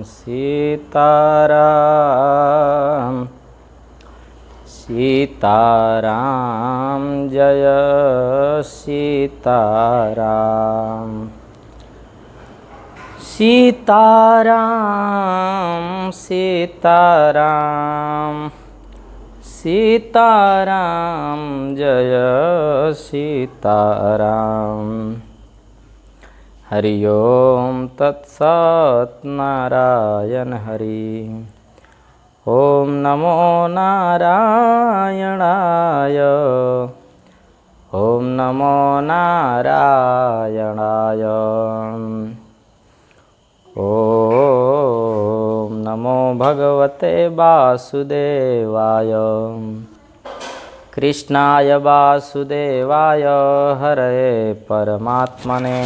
सीताराम सीताराम जय सीताराम सीताराम सीताराम सीताराम जय सीताराम। हरि ओम तत्सत् नारायण हरि। ओम नमो नारायणाय। ओम नमो नारायणाय। ओम नमो भगवते वासुदेवाय। कृष्णाय वासुदेवाय हरये परमात्मने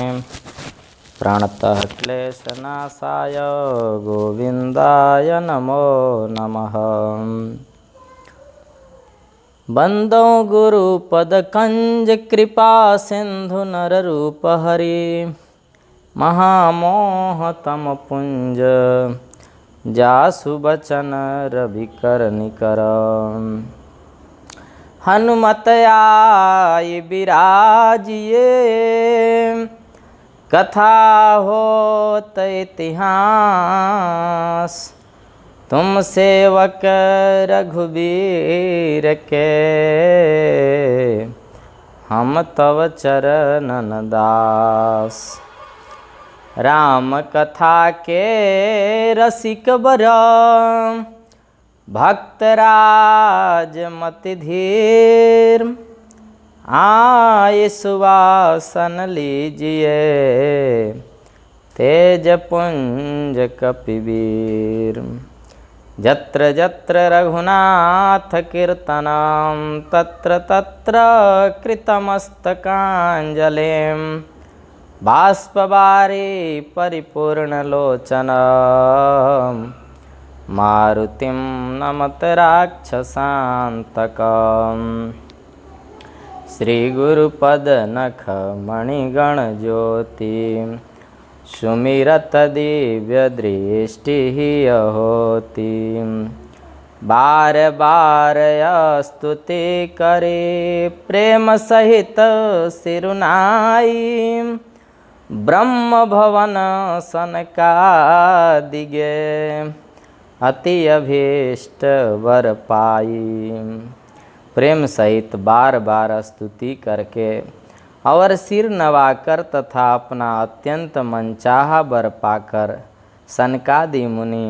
प्रणतः क्लेशनाशाय गोविन्दाय नमो नमः। बन्दो गुरुपदकंज कृपा सिंधु नररूप हरि महामोहतम पुंज जासु बचन रविकर निकर। हनुमत आय विराजिए कथा होत इतिहास। तुम सेवक रघुबीर के हम तव चरणन दास। राम कथा के रसिक बर भक्तराज मति धीर। आय सुवासन लीजिए तेज पुंज कपिवीर। जत्र जत्र रघुनाथ कीर्तनम तत्र तत्र कृतमस्तकांजलिं। बाष्पवारी परिपूर्णलोचनं मारुतिं नमत राक्षसान्तकम्। श्रीगुरुपद नख मणिगण ज्योति सुमिरत दिव्य दृष्टि होती। बार बार स्तुति करे प्रेम सहित सिरुनाई। ब्रह्म भवन सनकादिगे अति अभीष्ट वर पाई। प्रेम सहित बार बार स्तुति करके और सिर नवाकर तथा अपना अत्यंत मनचाहा वर पाकर सनकादि मुनि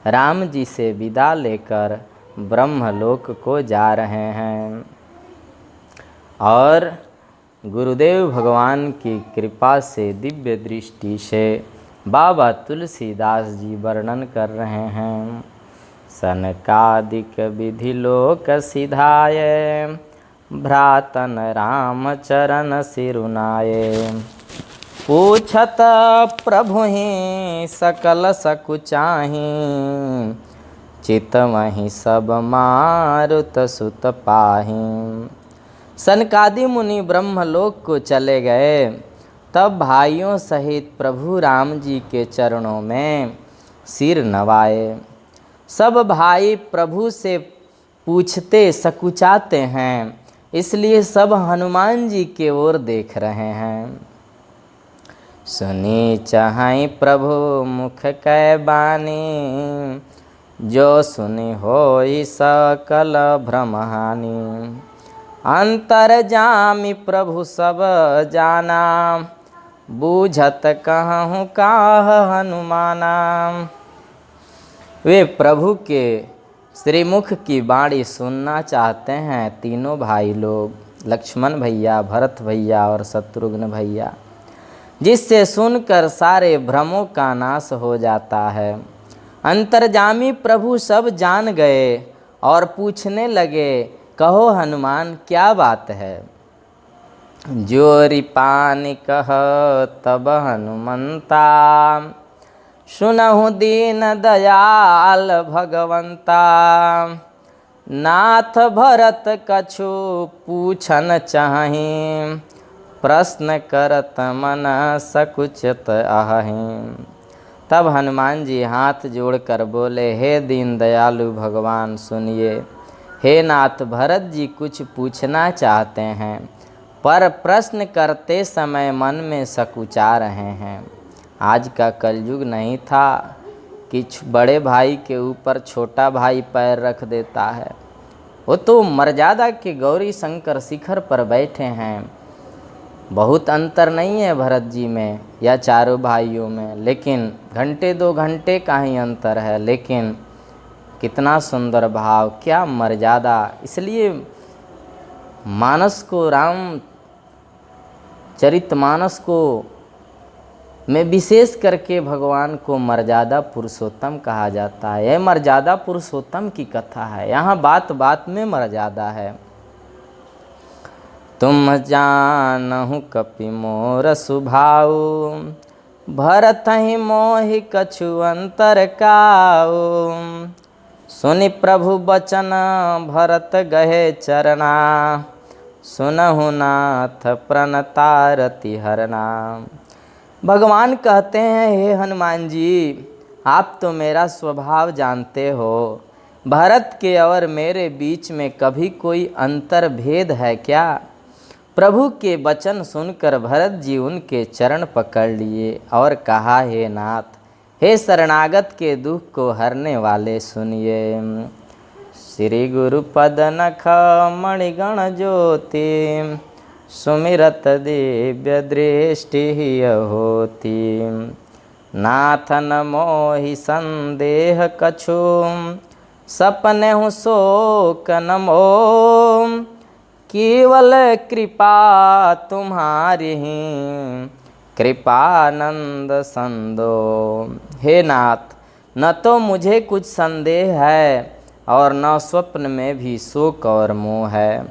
राम जी से विदा लेकर ब्रह्मलोक को जा रहे हैं। और गुरुदेव भगवान की कृपा से दिव्य दृष्टि से बाबा तुलसीदास जी वर्णन कर रहे हैं। सनकादिक विधि लोक सिधाये भ्रातन राम चरण सिरुनाये। पूछत प्रभु ही सकल सकुचाही चितमहि सब मारुत सुत पाही। सनकादि मुनि ब्रह्मलोक को चले गए। तब भाइयों सहित प्रभु राम जी के चरणों में सिर नवाए। सब भाई प्रभु से पूछते सकुचाते हैं, इसलिए सब हनुमान जी के ओर देख रहे हैं। सुनी चाहै प्रभु मुख कै बानी जो सुनी होई सकल भ्रम हानि। अंतरजामी प्रभु सब जाना बूझत कहूँ काह हनुमाना। वे प्रभु के श्रीमुख की वाणी सुनना चाहते हैं। तीनों भाई लोग लक्ष्मण भैया, भरत भैया और शत्रुघ्न भैया, जिससे सुनकर सारे भ्रमों का नाश हो जाता है। अंतर्जामी प्रभु सब जान गए और पूछने लगे, कहो हनुमान क्या बात है। जोरी पानी कह तब हनुमंता सुनहु दीन दयाल भगवंता। नाथ भरत कछु पूछन चाहि प्रश्न करत मन सकुचत अहि। तब हनुमान जी हाथ जोड़कर बोले, हे दीन दयालु भगवान सुनिए। हे नाथ, भरत जी कुछ पूछना चाहते हैं, पर प्रश्न करते समय मन में सकुचा रहे हैं। आज का कलयुग नहीं था कि बड़े भाई के ऊपर छोटा भाई पैर रख देता है। वो तो मर्यादा के गौरी शंकर शिखर पर बैठे हैं। बहुत अंतर नहीं है भरत जी में या चारों भाइयों में, लेकिन घंटे 2 घंटे का ही अंतर है, लेकिन कितना सुंदर भाव, क्या मर्यादा। इसलिए मानस को, राम चरितमानस को में विशेष करके भगवान को मर्यादा पुरुषोत्तम कहा जाता है। यह मर्यादा पुरुषोत्तम की कथा है, यहाँ बात बात में मर्यादा है। तुम जानहु कपि मोर सुभाऊ, भरत ही मोहि कछु अंतर काऊ। सुनि प्रभु बचन भरत गहे चरना, सुनहु नाथ प्रणतारति हरना। भगवान कहते हैं, हे हनुमान जी, आप तो मेरा स्वभाव जानते हो। भरत के और मेरे बीच में कभी कोई अंतर भेद है क्या? प्रभु के वचन सुनकर भरत जी उनके चरण पकड़ लिए और कहा, हे नाथ, हे शरणागत के दुख को हरने वाले सुनिए। श्री गुरु पद नख मणिगण ज्योति, सुमिरत दिव्य दृष्टि होती। नाथन मोहि संदेह कछु, सपने हूँ शोक न मोह। केवल कृपा तुम्हारी ही, कृपानंद संदो। हे नाथ, न तो मुझे कुछ संदेह है और न स्वप्न में भी शोक और मोह है।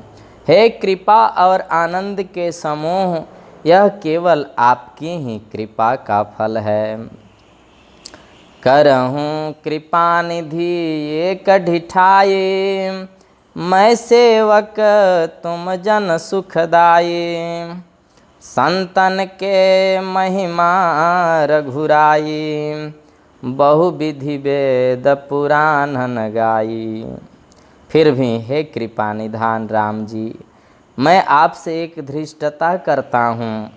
हे कृपा और आनंद के समूह, यह केवल आपकी ही कृपा का फल है। करहूँ कृपा निधि एक ढिठाई, मैं सेवक तुम जन सुखदाई। संतन के महिमा रघुराई, बहु विधि वेद पुराण गाई। फिर भी हे कृपा निधान राम जी, मैं आपसे एक धृष्टता करता हूँ।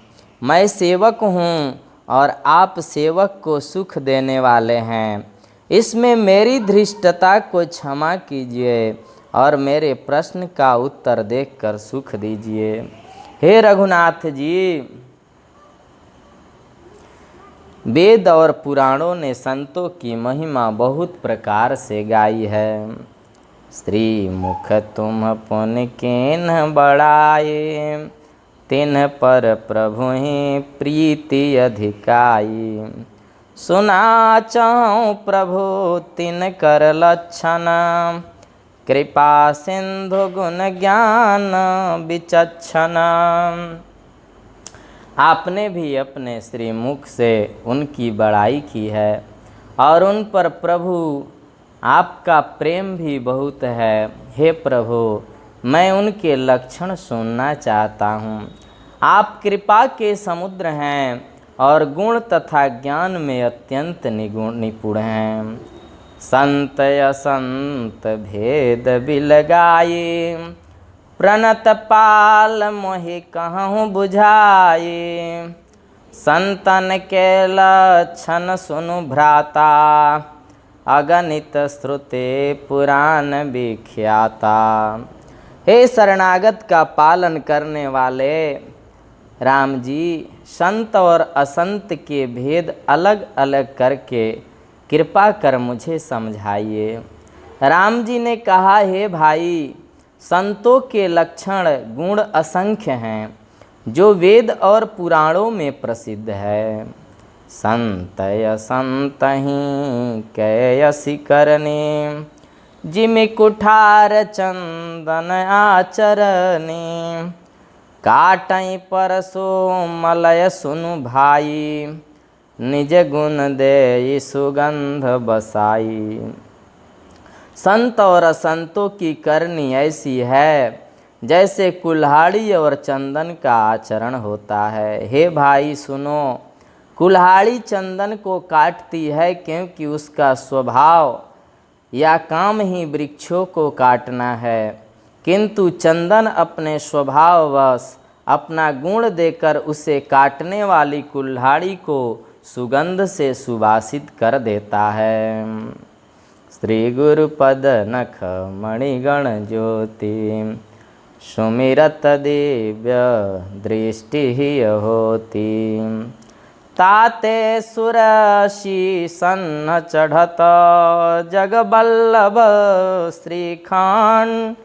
मैं सेवक हूँ और आप सेवक को सुख देने वाले हैं। इसमें मेरी धृष्टता को क्षमा कीजिए और मेरे प्रश्न का उत्तर देकर सुख दीजिए। हे रघुनाथ जी, वेद और पुराणों ने संतों की महिमा बहुत प्रकार से गाई है। श्री मुख तुम पुन किन्ह बढ़ाए, तिन्ह पर प्रभु ही प्रीति अधिकाई। सुना चाहूँ प्रभु तिन कर लक्षण, कृपा सिंधु गुण ज्ञान विचक्षण। आपने भी अपने श्रीमुख से उनकी बड़ाई की है और उन पर प्रभु आपका प्रेम भी बहुत है। हे प्रभु, मैं उनके लक्षण सुनना चाहता हूँ। आप कृपा के समुद्र हैं और गुण तथा ज्ञान में अत्यंत निपुण हैं। संत असंत भेद बिलगाई, प्रणत पाल मोहि कहूँ बुझाई। संतन के लक्षण सुनु भ्राता, अगणित श्रुते पुराण विख्याता। हे शरणागत का पालन करने वाले राम जी, संत और असंत के भेद अलग अलग करके कृपा कर मुझे समझाइए। राम जी ने कहा, हे भाई, संतों के लक्षण गुण असंख्य हैं जो वेद और पुराणों में प्रसिद्ध है। संत असंत ही कैयसी करनी, जिमि कुठार चंदन आचरनी। काटई परसो मलय सुनु भाई, निज गुण दे सुगंध बसाई। संत और असंतों की करनी ऐसी है जैसे कुल्हाड़ी और चंदन का आचरण होता है। हे भाई सुनो, कुल्हाड़ी चंदन को काटती है क्योंकि उसका स्वभाव या काम ही वृक्षों को काटना है, किंतु चंदन अपने स्वभाववश अपना गुण देकर उसे काटने वाली कुल्हाड़ी को सुगंध से सुवासित कर देता है। श्री गुरुपद नख मणिगण ज्योति सुमिरत दिव्य दृष्टि ही होती। ताते सुरशीसन चढ़त जगबल्लभ श्रीखान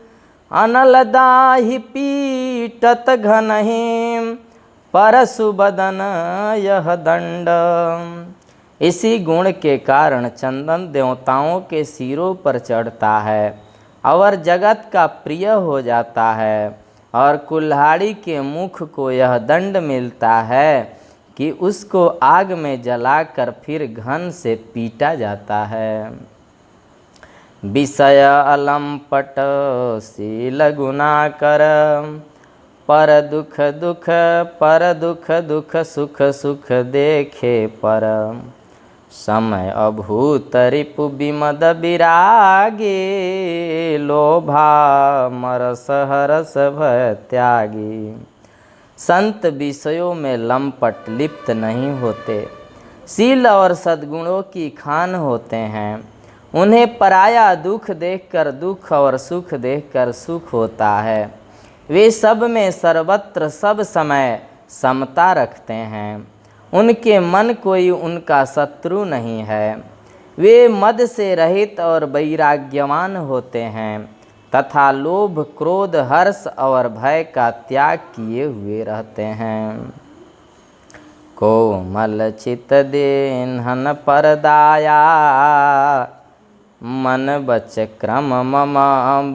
अनलदाहि पीटत घनहिम परशुबदन यह दंड। इसी गुण के कारण चंदन देवताओं के सिरों पर चढ़ता है और जगत का प्रिय हो जाता है, और कुल्हाड़ी के मुख को यह दंड मिलता है कि उसको आग में जलाकर फिर घन से पीटा जाता है। विषय अलंपट शील गुना कर पर दुख दुख पर दुख दुख सुख सुख देखे पर। समय अभूत रिपु विमद विरागे लोभा मरस हरस भय त्यागी। संत विषयों में लंपट लिप्त नहीं होते, शील और सद्गुणों की खान होते हैं। उन्हें पराया दुख देखकर दुख और सुख देखकर सुख होता है। वे सब में सर्वत्र सब समय समता रखते हैं। उनके मन कोई उनका शत्रु नहीं है। वे मद से रहित और वैराग्यवान होते हैं तथा लोभ क्रोध हर्ष और भय का त्याग किए हुए रहते हैं। कोमल चित देन्हन परदाया मन बच क्रम मम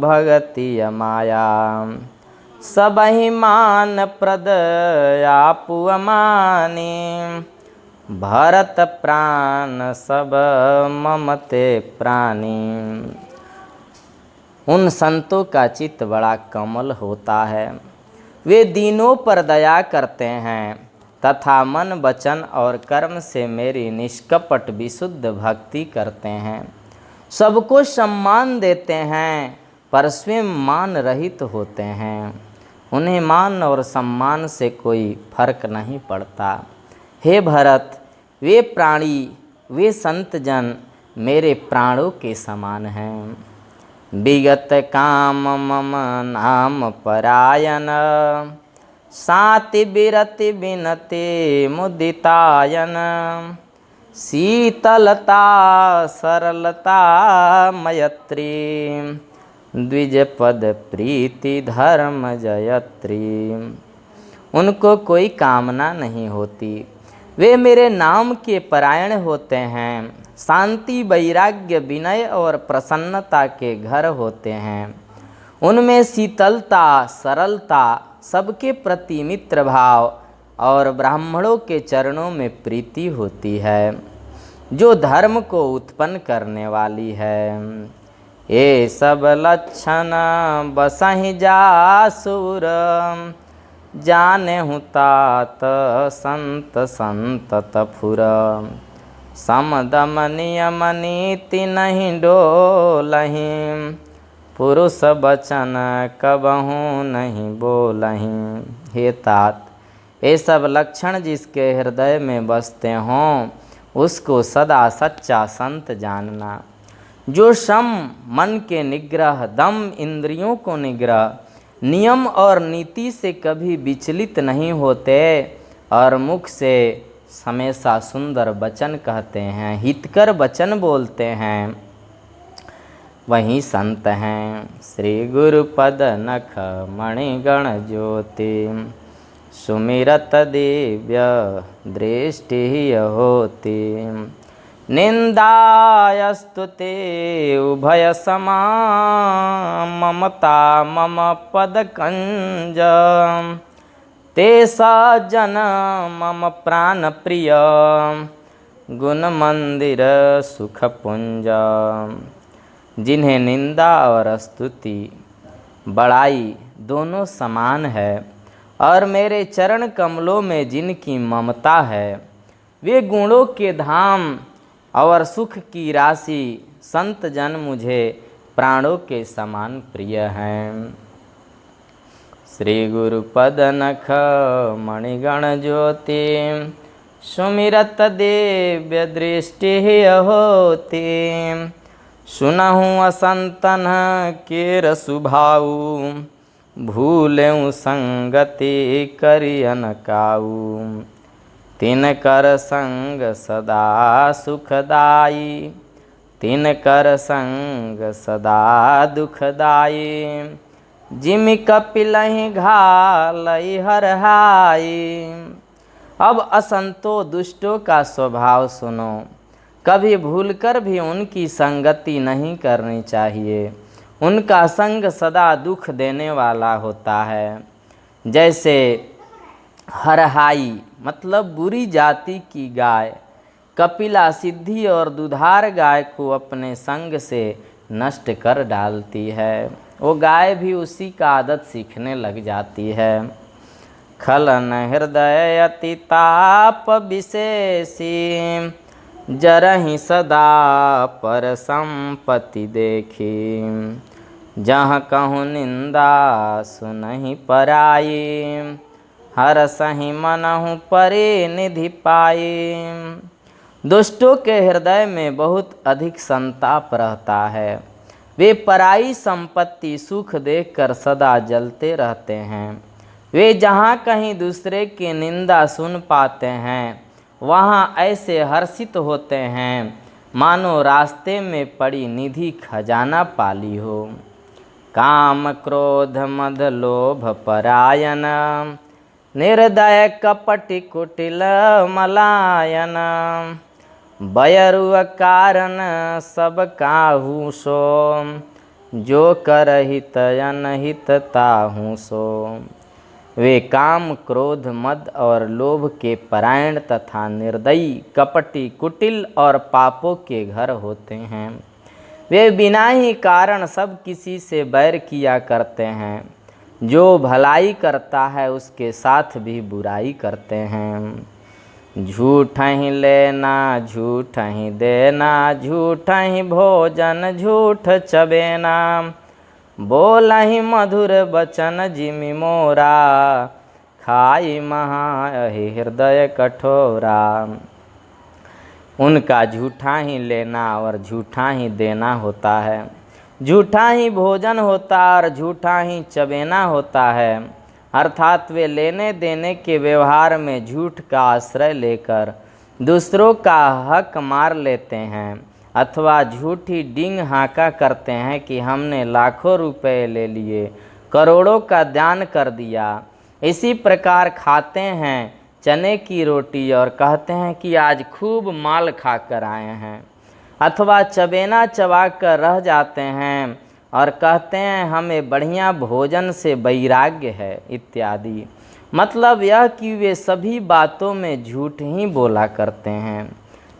भगति माया। सबहि मान प्रद आपु अमानी भरत प्राण सब ममते प्राणी। उन संतों का चित्त बड़ा कमल होता है। वे दीनों पर दया करते हैं तथा मन वचन और कर्म से मेरी निष्कपट विशुद्ध भक्ति करते हैं। सबको सम्मान देते हैं पर स्वयं मान रहित होते हैं। उन्हें मान और सम्मान से कोई फर्क नहीं पड़ता। हे भरत, वे प्राणी वे संत जन मेरे प्राणों के समान हैं। विगत काम मम नाम परायण साति बिरति बिनते मुदितायन। शीतलता सरलता मयत्री द्विजपद प्रीति धर्म जयत्री। उनको कोई कामना नहीं होती। वे मेरे नाम के परायण होते हैं। शांति वैराग्य विनय और प्रसन्नता के घर होते हैं। उनमें शीतलता सरलता सबके प्रति मित्र भाव और ब्राह्मणों के चरणों में प्रीति होती है जो धर्म को उत्पन्न करने वाली है। ये सब लक्षण बसहि जासुर जाने हूँ तात संत संतत फुर। समदम नियम नीति नहीं डोलहीं पुरुष बचन कबहूँ नहीं बोलहीं। हे तात, ये सब लक्षण जिसके हृदय में बसते हों उसको सदा सच्चा संत जानना। जो शम मन के निग्रह दम इंद्रियों को निग्रह नियम और नीति से कभी विचलित नहीं होते और मुख से हमेशा सुंदर वचन कहते हैं हितकर वचन बोलते हैं वही संत हैं। श्री गुरुपद नख मणिगण ज्योति सुमिरत दिव्य दृष्टि होती। निंदायस्तुते उभय समा ममता मम पद कंज। ते सज्जन मम प्राण प्रिय गुण मंदिर सुख पुंज। जिन्हें निंदा और स्तुति बड़ाई दोनों समान है और मेरे चरण कमलों में जिनकी ममता है वे गुणों के धाम और सुख की राशि संत जन मुझे प्राणों के समान प्रिय हैं। श्री गुरु पद नख मणिगण ज्योति सुमिरत दिव्य दृष्टि होती। सुनहु असंतन केर सुभाऊ भूलें संगति करियन काऊ। तिन कर संग सदा सुखदाई तिन कर संग सदा दुखदाई। जिमि कपिलहि घालई हरहाई। अब असंतो दुष्टों का स्वभाव सुनो, कभी भूलकर भी उनकी संगति नहीं करनी चाहिए। उनका संग सदा दुख देने वाला होता है। जैसे हरहाई मतलब बुरी जाति की गाय, कपिला सिद्धि और दुधार गाय को अपने संग से नष्ट कर डालती है। वो गाय भी उसी का आदत सीखने लग जाती है। खलन हृदय अति ताप विशेषी जरहि सदा पर संपत्ति देखी। जहाँ कहूँ निंदा सुनहि पराई हर सही मनहु परे निधि पाई। दुष्टों के हृदय में बहुत अधिक संताप रहता है। वे पराई संपत्ति सुख देखकर सदा जलते रहते हैं। वे जहाँ कहीं दूसरे की निंदा सुन पाते हैं वहाँ ऐसे हर्षित होते हैं मानो रास्ते में पड़ी निधि खजाना पाली हो। काम क्रोध मद लोभ परायण निर्दय कपटि कुटिल मलायन। बयरु कारण सब काहू सो जो करहित अनहित ताहू सो। वे काम क्रोध मद और लोभ के परायण तथा निर्दयी कपटी कुटिल और पापों के घर होते हैं। वे बिना ही कारण सब किसी से बैर किया करते हैं। जो भलाई करता है उसके साथ भी बुराई करते हैं। झूठ ही लेना झूठ ही देना झूठ ही भोजन झूठ चबेना। बोल ही मधुर बचन जिमि मोरा खाई महा हृदय कठोरा। उनका झूठा ही लेना और झूठा ही देना होता है। झूठा ही भोजन होता और झूठा ही चबेना होता है। अर्थात वे लेने देने के व्यवहार में झूठ का आश्रय लेकर दूसरों का हक मार लेते हैं अथवा झूठी डींग हाँका करते हैं कि हमने लाखों रुपए ले लिए, करोड़ों का दान कर दिया। इसी प्रकार खाते हैं चने की रोटी और कहते हैं कि आज खूब माल खा कर आए हैं, अथवा चबेना चबा कर रह जाते हैं और कहते हैं हमें बढ़िया भोजन से वैराग्य है इत्यादि। मतलब यह कि वे सभी बातों में झूठ ही बोला करते हैं।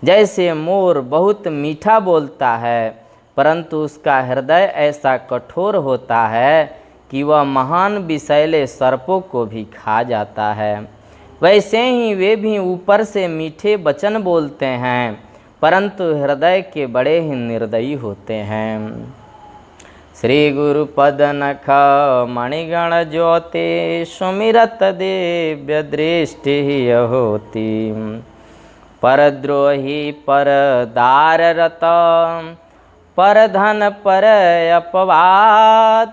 जैसे मोर बहुत मीठा बोलता है परंतु उसका हृदय ऐसा कठोर होता है कि वह महान विषैले सर्पों को भी खा जाता है, वैसे ही वे भी ऊपर से मीठे वचन बोलते हैं परंतु हृदय के बड़े ही निर्दयी होते हैं। श्री गुरु पद नख मणिगण ज्योति सुमिरत दिव्य दृष्टि होती। परद्रोही पर दार रत पर धन पर अपवाद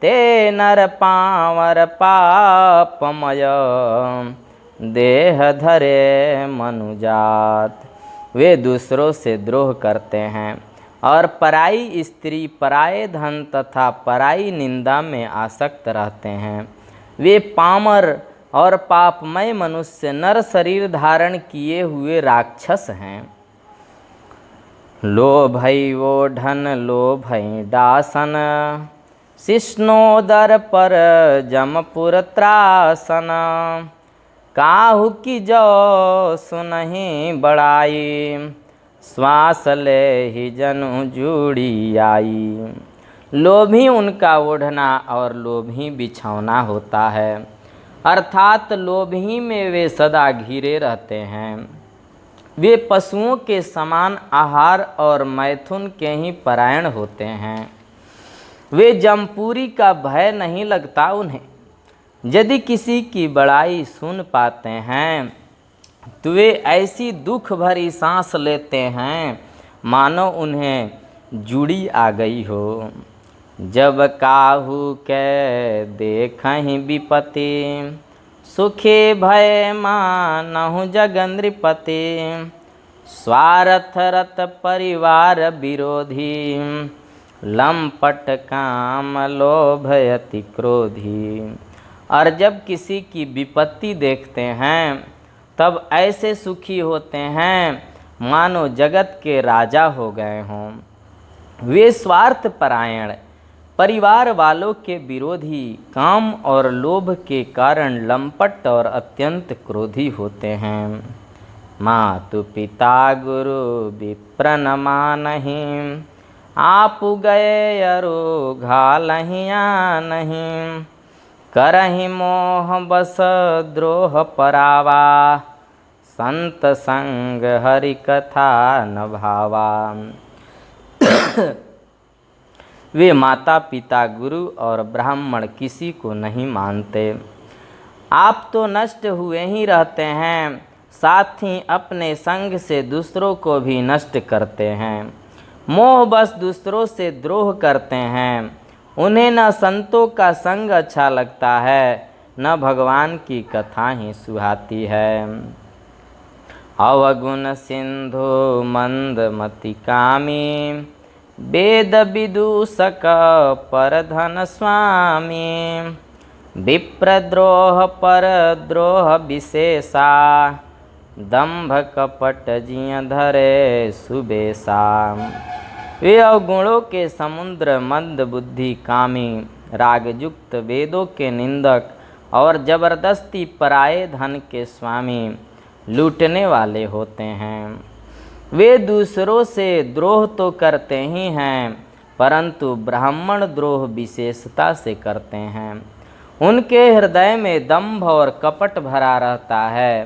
ते नर पावर पापमय देह धरे मनुजात। वे दूसरों से द्रोह करते हैं और पराई स्त्री पराये धन तथा पराई निंदा में आसक्त रहते हैं। वे पामर और पापमय मनुष्य नर शरीर धारण किए हुए राक्षस हैं। लोभई वो ढन लोभई डासन शिष्णोदर पर जमपुर त्रासन। काहू की जो सुनहि बड़ाई श्वास ले ही जनु जुड़ी आई। लोभी उनका ओढ़ना और लोभी बिछौना होता है, अर्थात लोभी में वे सदा घिरे रहते हैं। वे पशुओं के समान आहार और मैथुन के ही परायण होते हैं। वे जमपूरी का भय नहीं लगता उन्हें। यदि किसी की बड़ाई सुन पाते हैं तो वे ऐसी दुख भरी सांस लेते हैं मानो उन्हें जुड़ी आ गई हो। जब काहू के देखहि विपत्ति, सुखे भय मानहु जगन्नपति। स्वार्थ रत परिवार विरोधी, लंपट काम लोभ अति क्रोधी। और जब किसी की विपत्ति देखते हैं तब ऐसे सुखी होते हैं मानो जगत के राजा हो गए हों। वे स्वार्थ परायण, परिवार वालों के विरोधी, काम और लोभ के कारण लंपट और अत्यंत क्रोधी होते हैं। मातु पिता गुरु विप्र न मानहि, आप गए अरो घालहिया नहीं। करहि मोह बस द्रोह परावा, संत संग हरि कथा न भावा। वे माता पिता गुरु और ब्राह्मण किसी को नहीं मानते। आप तो नष्ट हुए ही रहते हैं, साथ ही अपने संग से दूसरों को भी नष्ट करते हैं। मोह बस दूसरों से द्रोह करते हैं। उन्हें न संतों का संग अच्छा लगता है, न भगवान की कथा ही सुहाती है। अवगुण सिंधु मंदमति कामी, वेद विदूषक पर धन स्वामी। विप्रद्रोह पर द्रोह विशेषा, दंभ कपट जिय धरे सुबेसा। वे अवगुणों के समुद्र, मंद बुद्धि, कामी, रागयुक्त, वेदों के निंदक और जबरदस्ती पराये धन के स्वामी, लूटने वाले होते हैं। वे दूसरों से द्रोह तो करते ही हैं, परंतु ब्राह्मण द्रोह विशेषता से करते हैं। उनके हृदय में दंभ और कपट भरा रहता है,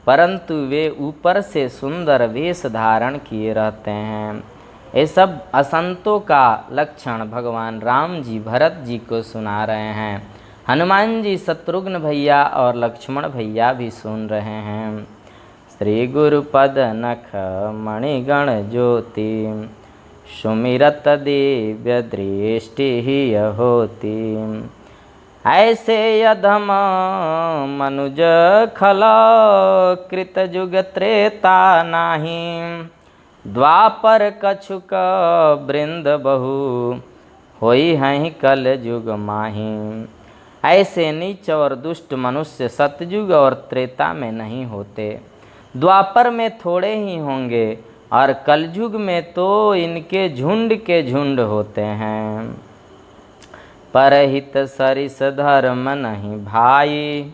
परंतु वे ऊपर से सुंदर वेश धारण किए रहते हैं। ये सब असंतों का लक्षण भगवान राम जी भरत जी को सुना रहे हैं। हनुमान जी, शत्रुघ्न भैया और लक्ष्मण भैया भी सुन रहे हैं। श्री गुरुपद नख मणिगण ज्योति, सुमिरत दिव्य दृष्टि ही होती। ऐसे अधम मनुज खल, कृत जुग त्रेता नाही। द्वापर कछुक वृंद बहु, होई हैं कल युग माही। ऐसे नीच और दुष्ट मनुष्य सतयुग और त्रेता में नहीं होते, द्वापर में थोड़े ही होंगे और कलयुग में तो इनके झुंड के झुंड होते हैं। परहित सरिस धर्म नहीं भाई,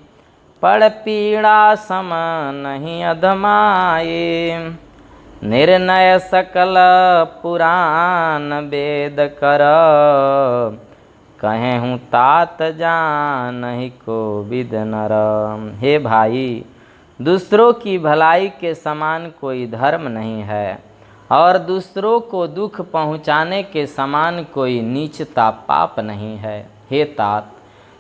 पड़ पीड़ा सम नहीं अधमाई। निर्णय सकल पुराण वेद कर, कहे हूँ तात जानहि को विद नर। हे भाई, दूसरों की भलाई के समान कोई धर्म नहीं है और दूसरों को दुख पहुँचाने के समान कोई नीचता पाप नहीं है। हे तात,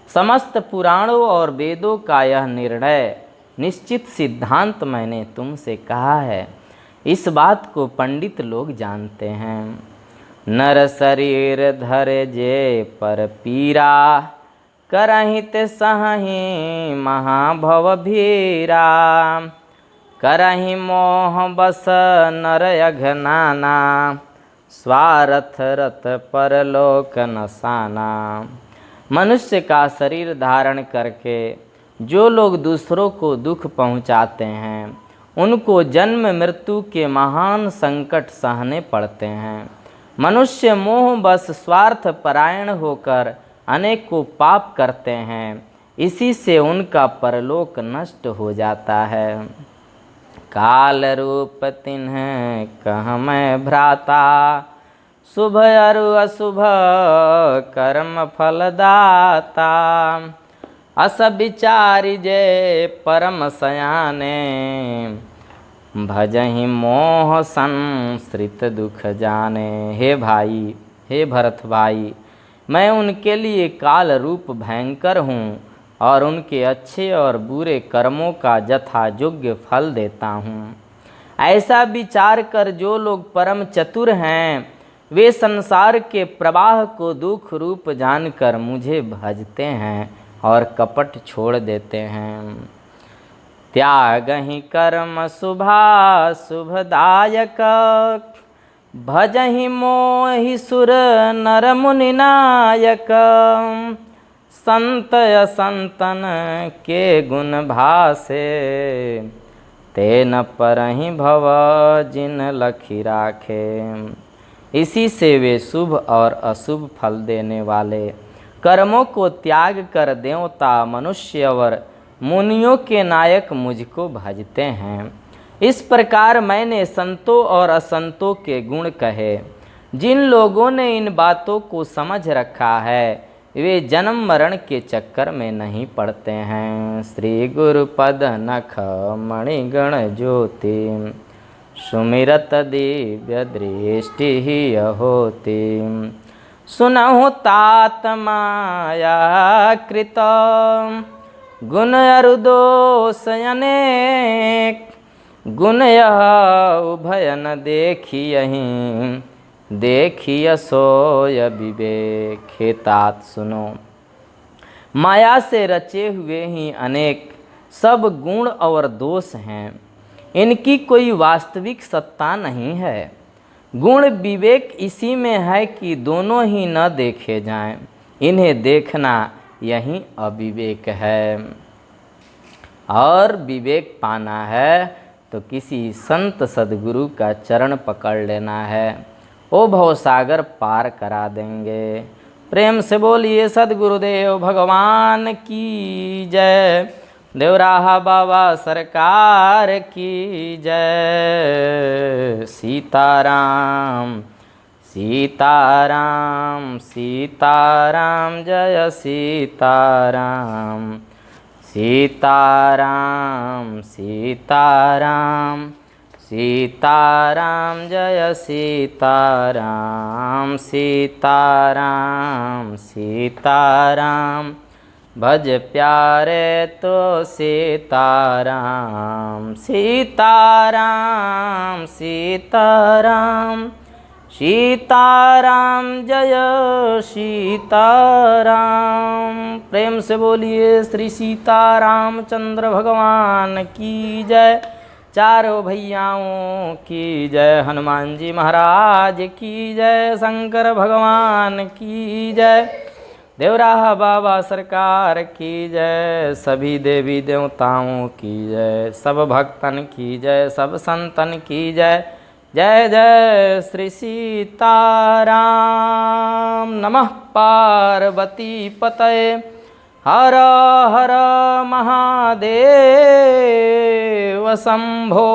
समस्त पुराणों और वेदों का यह निर्णय निश्चित सिद्धांत मैंने तुमसे कहा है। इस बात को पंडित लोग जानते हैं। नर शरीर धरे जे पर पीरा, करहित सहहि महाभव भीरा। करहि मोह बस नर अघनाना, स्वार्थ रत परलोक नसाना। मनुष्य का शरीर धारण करके जो लोग दूसरों को दुख पहुँचाते हैं, उनको जन्म मृत्यु के महान संकट सहने पड़ते हैं। मनुष्य मोह बस स्वार्थ परायण होकर अनेकों पाप करते हैं, इसी से उनका परलोक नष्ट हो जाता है। काल रूप तिन्ह कह मैं भ्राता, शुभ अरु अशुभ कर्म फलदाता। अस विचारि जे परम सयाने, भजहि मोह संसृत दुख जाने। हे भाई, हे भरत भाई, मैं उनके लिए काल रूप भयंकर हूँ और उनके अच्छे और बुरे कर्मों का यथा योग्य फल देता हूँ। ऐसा विचार कर जो लोग परम चतुर हैं वे संसार के प्रवाह को दुख रूप जानकर मुझे भजते हैं और कपट छोड़ देते हैं। त्यागहि कर्म शुभदायक, भजहि मोहि सुर नर मुनि नायक। संत असंतन के गुण भासे, तेन परहि भव जिन लखी राखे। इसी से वे शुभ और अशुभ फल देने वाले कर्मों को त्याग कर देवता, मनुष्य और मुनियों के नायक मुझको भजते हैं। इस प्रकार मैंने संतों और असंतों के गुण कहे। जिन लोगों ने इन बातों को समझ रखा है वे जन्म मरण के चक्कर में नहीं पड़ते हैं। श्री गुरु पद नख मणिगण ज्योति, सुमिरत दिव्य दृष्टि ही होती। सुनहु तात माया कृत, गुण अरु दोष अनेक। गुण यह उभय न देखियहि, देखिय सोय विवेक। हे तात सुनो, माया से रचे हुए ही अनेक सब गुण और दोष हैं। इनकी कोई वास्तविक सत्ता नहीं है। गुण विवेक इसी में है कि दोनों ही न देखे जाएं। इन्हें देखना यही अविवेक है। और विवेक पाना है तो किसी संत सद्गुरु का चरण पकड़ लेना है, ओ भवसागर पार करा देंगे। प्रेम से बोलिए सद्गुरुदेव भगवान की जय। देवराहा बाबा सरकार की जय। सीताराम सीताराम सीताराम जय सीताराम। सीताराम सीताराम सीताराम जय सीताराम। सीताराम सीताराम भज प्यारे तो सीताराम। सीताराम सीताराम सीताराम जय सीताराम। प्रेम से बोलिए श्री सीतारामचंद्र भगवान की जय। चारों भैयाओं की जय। हनुमान जी महाराज की जय। शंकर भगवान की जय। देवराहा बाबा सरकार की जय। सभी देवी देवताओं की जय। सब भक्तन की जय। सब संतन की जय। जय जय श्री सीताराम। नमः पार्वती पतये। हर हर महादेव शंभो।